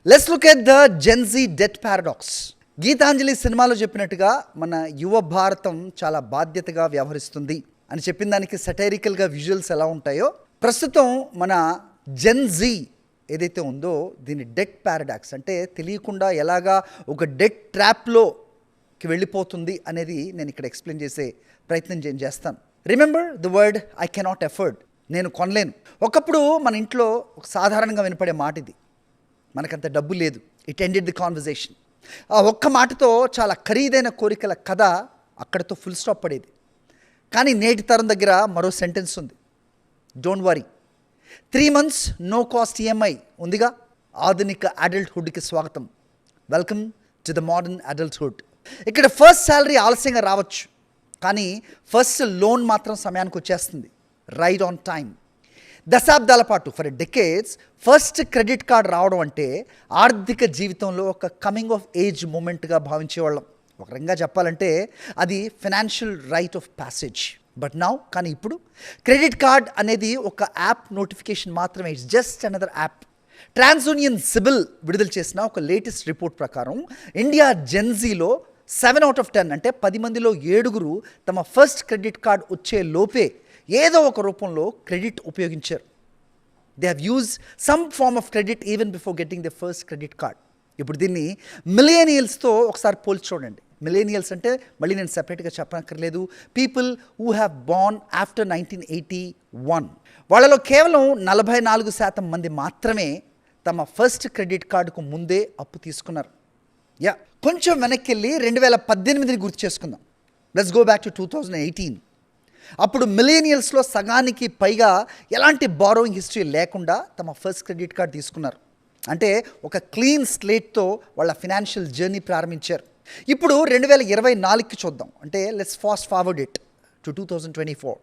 Let's look at the Gen Z death paradox. Gitanjali సినిమాలో చెప్పినట్టుగా మన యువ భారతం చాలా బాధ్యతగా వ్యవహరిస్తుంది అని చెప్పిన దానికి సటైరికల్గా విజువల్స్ ఎలా ఉంటాయో, ప్రస్తుతం మన జెన్ జీ ఏదైతే ఉందో దీని డెత్ పారాడాక్స్ అంటే తెలియకుండా ఎలాగా ఒక డెత్ ట్రాప్లోకి వెళ్ళిపోతుంది అనేది నేను ఇక్కడ ఎక్స్ప్లెయిన్ చేసే ప్రయత్నం చేస్తాను. Remember the word I cannot afford. నేను కొనలేను. ఒకప్పుడు మన ఇంట్లో ఒక సాధారణంగా వినపడే మాట ఇది, మనకంత డబ్బు లేదు. It ended the conversation. ఆ ఒక్క మాటతో చాలా ఖరీదైన కోరికల కథ అక్కడితో ఫుల్ స్టాప్ పడేది. కానీ నేటి తరం దగ్గర మరో సెంటెన్స్ ఉంది, don't worry, 3 months no cost EMI ఉందిగా. ఆధునిక అడల్ట్హుడ్కి స్వాగతం. Welcome to the modern adulthood. ఇక్కడ ఫస్ట్ శాలరీ ఆలస్యంగా రావచ్చు, కానీ ఫస్ట్ లోన్ మాత్రం సమయానికి వచ్చేస్తుంది, రైట్ ఆన్ టైం. దశాబ్దాల పాటు for decades first credit card రావడం అంటే ఆర్థిక జీవితంలో ఒక కమింగ్ ఆఫ్ ఏజ్ మూమెంట్గా భావించేవాళ్ళం. ఒక రకంగా చెప్పాలంటే అది financial rite of passage. But now కానీ ఇప్పుడు క్రెడిట్ కార్డ్ అనేది ఒక యాప్ నోటిఫికేషన్ మాత్రమే. It's just another app. TransUnion CIBIL విడుదల చేసిన ఒక లేటెస్ట్ రిపోర్ట్ ప్రకారం ఇండియా జెన్జీలో 7 out of 10 అంటే 10 మందిలో 7 తమ ఫస్ట్ క్రెడిట్ కార్డ్ వచ్చే లోపే ఏదో ఒక రూపంలో క్రెడిట్ ఉపయోగించారు. They have use some form of credit even before getting the first credit card. ఇప్పుడు దీన్ని మిలేనియల్స్తో ఒకసారి పోల్చి చూడండి. మిలేనియల్స్ అంటే మళ్ళీ నేను సెపరేట్గా చెప్పనక్కర్లేదు, people who have Born after 1981. వాళ్ళలో కేవలం 44% మంది మాత్రమే తమ ఫస్ట్ క్రెడిట్ కార్డుకు ముందే అప్పు తీసుకున్నారు. కొంచెం వెనక్కి వెళ్ళి 2018ని గుర్తు చేసుకుందాం. Let's go back to 2018. అప్పుడు మిలేనియల్స్లో సగానికి పైగా ఎలాంటి బారోయింగ్ హిస్టరీ లేకుండా తమ ఫస్ట్ క్రెడిట్ కార్డ్ తీసుకున్నారు. అంటే ఒక క్లీన్ స్లేట్తో వాళ్ళ ఫినాన్షియల్ జర్నీ ప్రారంభించారు. ఇప్పుడు 2024కి చూద్దాం. అంటే let's fast forward it to 2024.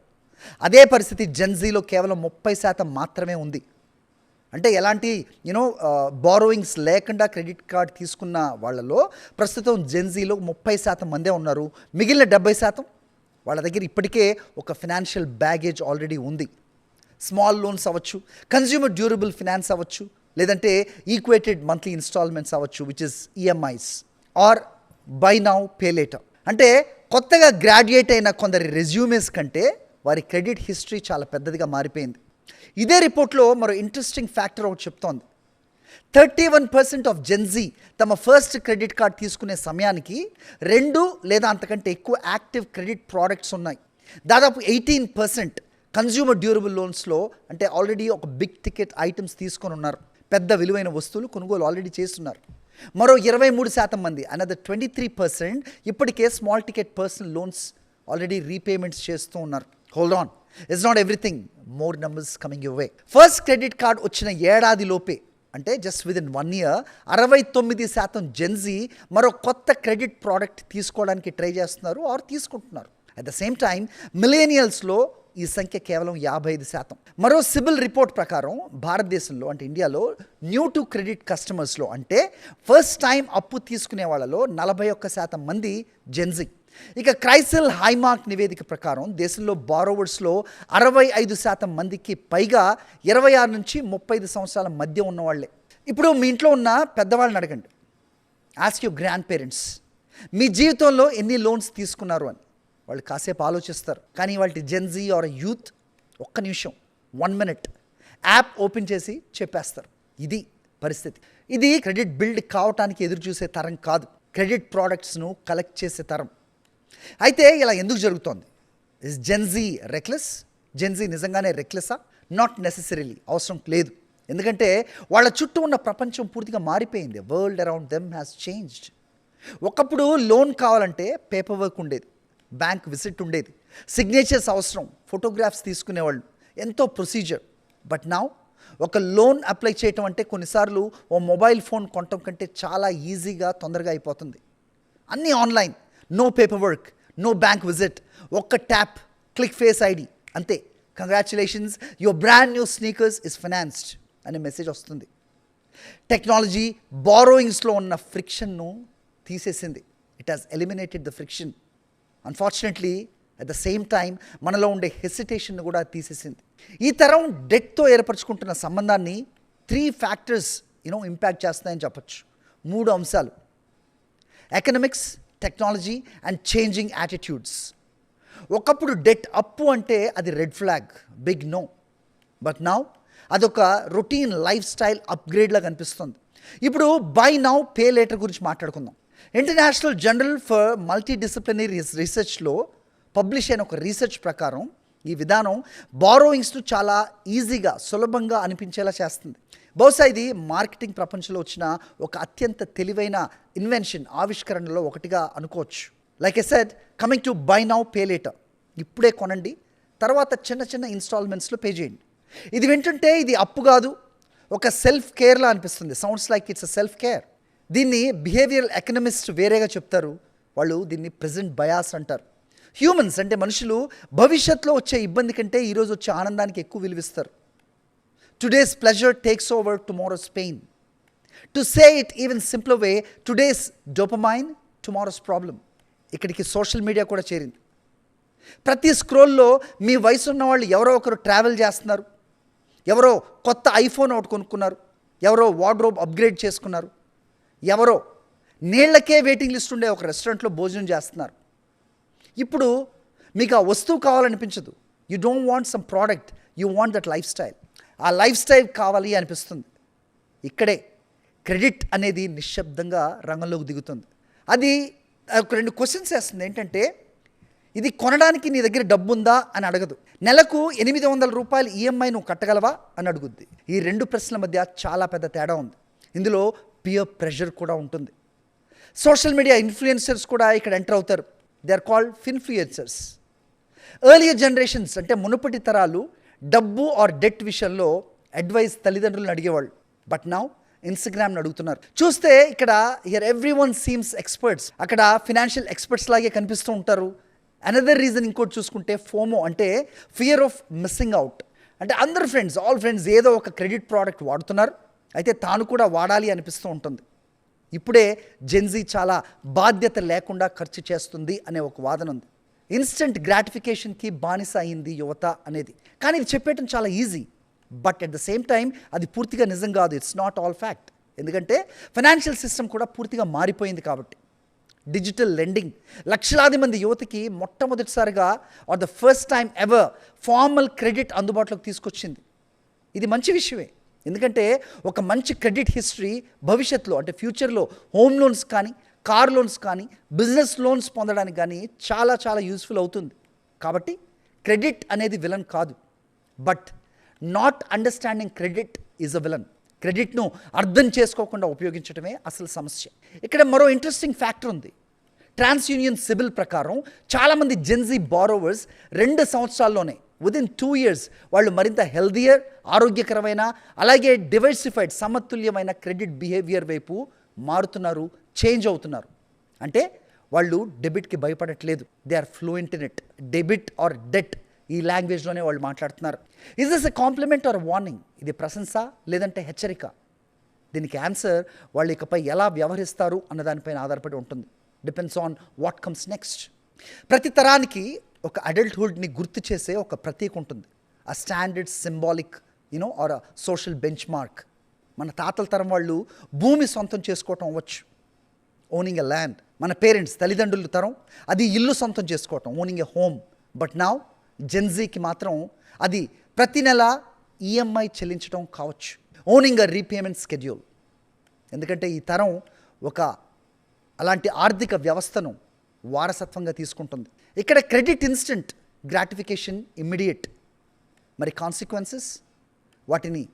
అదే పరిస్థితి జెన్జీలో కేవలం 30% మాత్రమే ఉంది. అంటే ఎలాంటి బారోయింగ్స్ లేకుండా క్రెడిట్ కార్డ్ తీసుకున్న వాళ్ళలో ప్రస్తుతం జెన్జీలో 30% మందే ఉన్నారు. మిగిలిన 70% వాళ్ళ దగ్గర ఇప్పటికే ఒక ఫినాన్షియల్ బ్యాగేజ్ ఆల్రెడీ ఉంది. స్మాల్ లోన్స్ అవ్వచ్చు, కన్జ్యూమర్ డ్యూరబుల్ ఫినాన్స్ అవ్వచ్చు, లేదంటే ఈక్వేటెడ్ మంత్లీ ఇన్స్టాల్మెంట్స్ అవ్వచ్చు, which is EMIs are buy now pay later. అంటే కొత్తగా గ్రాడ్యుయేట్ అయిన కొందరి రెజ్యూమేస్ కంటే వారి క్రెడిట్ హిస్టరీ చాలా పెద్దదిగా మారిపోయింది. ఇదే రిపోర్ట్లో మరో ఇంట్రెస్టింగ్ ఫ్యాక్టర్ ఒకటి చెప్తోంది. 31% ఆఫ్ జెన్జీ తమ ఫస్ట్ క్రెడిట్ కార్డ్ తీసుకునే సమయానికి 2 లేదా అంతకంటే ఎక్కువ యాక్టివ్ క్రెడిట్ ప్రోడక్ట్స్ ఉన్నాయి. దాదాపు 18% కన్జ్యూమర్ డ్యూరబుల్ లోన్స్లో అంటే ఆల్రెడీ ఒక బిగ్ టికెట్ ఐటమ్స్ తీసుకొని ఉన్నారు. పెద్ద విలువైన వస్తువులు కొనుగోలు ఆల్రెడీ చేస్తున్నారు. మరో 23% మంది అనదర్ 23% ఇప్పటికే small ticket personal loans already repayments చేస్తూ ఉన్నారు. Hold on, it's not everything, more numbers coming your way. First credit card వచ్చిన ఏడాది లోపే అంటే జస్ట్ విదిన్ 1 year 69% జెన్జీ మరో కొత్త క్రెడిట్ ప్రోడక్ట్ తీసుకోవడానికి ట్రై చేస్తున్నారు ఆర్ తీసుకుంటున్నారు. అట్ ద సేమ్ టైం మిలేనియల్స్లో ఈ సంఖ్య కేవలం 55%. మరో సిబిల్ రిపోర్ట్ ప్రకారం భారతదేశంలో అంటే ఇండియాలో న్యూ టు క్రెడిట్ కస్టమర్స్లో అంటే ఫస్ట్ టైం అప్పు తీసుకునే వాళ్ళలో 41% మంది జెన్జీ. ఇక క్రైసిల్ హైమార్క్ నివేదిక ప్రకారం దేశంలో బారోవర్స్లో 65% మందికి పైగా 26 నుంచి 35 సంవత్సరాల మధ్య ఉన్నవాళ్లే. ఇప్పుడు మీ ఇంట్లో ఉన్న పెద్దవాళ్ళని అడగండి, ఆస్క్ యువర్ గ్రాండ్ పేరెంట్స్, మీ జీవితంలో ఎన్ని లోన్స్ తీసుకున్నారు అని. వాళ్ళు కాసేపు ఆలోచిస్తారు. కానీ వాళ్ళ జెన్జీ ఆర్ యూత్ ఒక్క నిమిషం 1 minute యాప్ ఓపెన్ చేసి చెప్పేస్తారు. ఇది పరిస్థితి. ఇది క్రెడిట్ బిల్డ్ కావటానికి ఎదురు చూసే తరం కాదు, క్రెడిట్ ప్రోడక్ట్స్ను కలెక్ట్ చేసే తరం. అయితే ఇలా ఎందుకు జరుగుతోంది? Is Gen Z reckless? జెన్జీ నిజంగానే రెక్లెసా? నాట్ నెసెసరీలీ, అవసరం లేదు. ఎందుకంటే వాళ్ళ చుట్టూ ఉన్న ప్రపంచం పూర్తిగా మారిపోయింది. World around them has changed. ఒకప్పుడు లోన్ కావాలంటే పేపర్ వర్క్ ఉండేది, బ్యాంక్ విజిట్ ఉండేది, సిగ్నేచర్స్ అవసరం, ఫోటోగ్రాఫ్స్ తీసుకునేవాళ్ళు, ఎంతో ప్రొసీజర్. బట్ నౌ ఒక లోన్ అప్లై చేయటం అంటే కొన్నిసార్లు ఓ మొబైల్ ఫోన్ కొనటం కంటే చాలా ఈజీగా తొందరగా అయిపోతుంది. అన్నీ online, no paper work, no bank visit, ఒక్క ట్యాప్, క్లిక్ ఫేస్ ఐడి, అంతే. Congratulations, your brand new sneakers is financed అనే మెసేజ్ వస్తుంది. టెక్నాలజీ బారోయింగ్స్లో ఉన్న ఫ్రిక్షన్ను తీసేసింది. It has eliminated the friction. Unfortunately at the same time మనలో ఉండే హెసిటేషన్ను కూడా తీసేసింది. ఈ తరం డెట్తో ఏర్పరచుకుంటున్న సంబంధాన్ని 3 factors ఇంపాక్ట్ చేస్తున్నాయని చెప్పొచ్చు. 3 అంశాలు: economics, technology and changing attitudes. ఒకప్పుడు డెట్ అప్పు అంటే అది red flag, big no. But now అదొక రొటీన్ లైఫ్ స్టైల్ అప్గ్రేడ్లా కనిపిస్తుంది. ఇప్పుడు బై నౌ పే లేటర్ గురించి మాట్లాడుకుందాం. International journal for multidisciplinary రీసెర్చ్లో పబ్లిష్ అయిన ఒక రీసెర్చ్ ప్రకారం ఈ విధానం బారోయింగ్స్ను చాలా ఈజీగా, సులభంగా అనిపించేలా చేస్తుంది. బహుశా ఇది మార్కెటింగ్ ప్రపంచంలో వచ్చిన ఒక అత్యంత తెలివైన ఇన్వెన్షన్, ఆవిష్కరణలో ఒకటిగా అనుకోవచ్చు. Like a said, coming to buy now pay later. ఇప్పుడే కొనండి, తర్వాత చిన్న చిన్న ఇన్స్టాల్మెంట్స్లో పే చేయండి. ఇది వింటుంటే ఇది అప్పు కాదు, ఒక సెల్ఫ్ కేర్లా అనిపిస్తుంది. Sounds like it's a self care. దీన్ని బిహేవియరల్ ఎకనమిస్ట్ వేరేగా చెప్తారు. వాళ్ళు దీన్ని ప్రెజెంట్ బయాస్ అంటారు. హ్యూమన్స్ అంటే మనుషులు భవిష్యత్తులో వచ్చే ఇబ్బంది కంటే ఈరోజు వచ్చే ఆనందానికి ఎక్కువ విలువిస్తారు. Today's pleasure takes over tomorrow's pain. To say it even simpler way, today's dopamine, tomorrow's problem. ఇక్కడికి సోషల్ మీడియా కూడా చేరింది. ప్రతి స్క్రోల్లో మీ వయసు ఉన్న వాళ్ళు ఎవరో ఒకరు ట్రావెల్ చేస్తున్నారు, ఎవరో కొత్త ఐఫోన్ ఒకటి కొనుక్కున్నారు, ఎవరో వార్డ్రోబ్ అప్గ్రేడ్ చేసుకున్నారు, ఎవరో నీళ్లకే వెయిటింగ్ లిస్ట్ ఉండే ఒక రెస్టారెంట్లో భోజనం చేస్తున్నారు. ఇప్పుడు మీకు ఆ వస్తువు కావాలనిపించదు. You don't want some product, you want that life style. ఆ లైఫ్ స్టైల్ కావాలి అనిపిస్తుంది. ఇక్కడే క్రెడిట్ అనేది నిశ్శబ్దంగా రంగంలోకి దిగుతుంది. అది ఒక 2 క్వశ్చన్స్ వేస్తుంది. ఏంటంటే, ఇది కొనడానికి నీ దగ్గర డబ్బు ఉందా అని అడగదు. నెలకు 800 రూపాయలు ఈఎంఐ నువ్వు కట్టగలవా అని అడుగుద్ది. ఈ 2 ప్రశ్నల మధ్య చాలా పెద్ద తేడా ఉంది. ఇందులో పియర్ ప్రెషర్ కూడా ఉంటుంది. సోషల్ మీడియా ఇన్ఫ్లుయెన్సర్స్ కూడా ఇక్కడ ఎంటర్ అవుతారు. They are called finfluencers. Earlier generations అంటే మునుపటి తరాలు డబ్బు ఆర్ డెట్ విషయంలో అడ్వైస్ తల్లిదండ్రులను అడిగేవాళ్ళు. బట్ నౌ ఇన్స్టాగ్రామ్ని అడుగుతున్నారు. చూస్తే ఇక్కడ here every one seems experts. అక్కడ ఫినాన్షియల్ ఎక్స్పర్ట్స్ లాగే కనిపిస్తూ ఉంటారు. అనదర్ రీజన్ ఇంకోటి చూసుకుంటే ఫోమో అంటే ఫియర్ ఆఫ్ మిస్సింగ్ అవుట్. అంటే అందరు ఫ్రెండ్స్, ఆల్ ఫ్రెండ్స్ ఏదో ఒక క్రెడిట్ ప్రోడక్ట్ వాడుతున్నారు, అయితే తాను కూడా వాడాలి అనిపిస్తూ ఉంటుంది. ఇప్పుడే జెన్జీ చాలా బాధ్యత లేకుండా ఖర్చు చేస్తుంది అనే ఒక వాదన ఉంది. ఇన్స్టెంట్ గ్రాటిఫికేషన్కి బానిస అయింది యువత అనేది. కానీ ఇది చెప్పేయటం చాలా easy, but at the same time అది పూర్తిగా నిజం కాదు. It's not all fact. ఎందుకంటే ఫైనాన్షియల్ సిస్టమ్ కూడా పూర్తిగా మారిపోయింది కాబట్టి. డిజిటల్ లెండింగ్ లక్షలాది మంది యువతకి మొట్టమొదటిసారిగా or the first time ever formal credit అందుబాటులోకి తీసుకొచ్చింది. ఇది మంచి విషయమే. ఎందుకంటే ఒక మంచి క్రెడిట్ హిస్టరీ భవిష్యత్తులో అంటే ఫ్యూచర్లో హోమ్ లోన్స్ కానీ, కార్ లోన్స్ కానీ, బిజినెస్ లోన్స్ పొందడానికి కానీ చాలా చాలా యూస్ఫుల్ అవుతుంది. కాబట్టి క్రెడిట్ అనేది విలన్ కాదు, but not understanding credit is a villain. క్రెడిట్ను అర్థం చేసుకోకుండా ఉపయోగించడమే అసలు సమస్య. ఇక్కడ మరో ఇంట్రెస్టింగ్ ఫ్యాక్టర్ ఉంది. ట్రాన్స్ యూనియన్ సిబిల్ ప్రకారం చాలామంది జెన్జీ బారోవర్స్ 2 సంవత్సరాల్లోనే విదిన్ 2 years వాళ్ళు మరింత హెల్దియర్, ఆరోగ్యకరమైన, అలాగే డివర్సిఫైడ్, సమతుల్యమైన క్రెడిట్ బిహేవియర్ వైపు మారుతున్నారు, చేంజ్ అవుతున్నారు. అంటే వాళ్ళు డెబిట్కి భయపడట్లేదు. They are fluent in it. Debit or debt ఈ లాంగ్వేజ్లోనే వాళ్ళు మాట్లాడుతున్నారు. Is this a compliment or warning? ఇది ప్రశంస లేదంటే హెచ్చరిక? దీనికి ఆన్సర్ వాళ్ళు ఇకపై ఎలా వ్యవహరిస్తారు అన్న దానిపైన ఆధారపడి ఉంటుంది. Depends on what comes next. ప్రతి తరానికి ఒక అడల్ట్హుడ్ని గుర్తు చేసే ఒక ప్రతీక ఉంటుంది. ఆ standard, symbolic or social bench mark. మన తాతల తరం వాళ్ళు భూమి సొంతం చేసుకోవటం అవ్వచ్చు, ఓనింగ్ ఎ ల్యాండ్. మన పేరెంట్స్, తల్లిదండ్రుల తరం అది ఇల్లు సొంతం చేసుకోవటం, owning a home. But now జెన్జీకి మాత్రం అది ప్రతి నెల ఈఎంఐ చెల్లించడం కావచ్చు, ఓనింగ్ అ రీపేమెంట్ స్కెడ్యూల్. ఎందుకంటే ఈ తరం ఒక అలాంటి ఆర్థిక వ్యవస్థను వారసత్వంగా తీసుకుంటుంది. ఇక్కడ క్రెడిట్ ఇన్స్టెంట్, గ్రాటిఫికేషన్ ఇమ్మీడియట్. మరి కాన్సిక్వెన్సెస్ వాటిని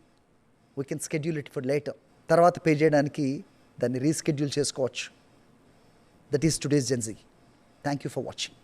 we can schedule it for later. తర్వాత పే చేయడానికి దాన్ని రీస్కెడ్యూల్ చేసుకోవచ్చు. That is today's Gen Z. Thank you for watching.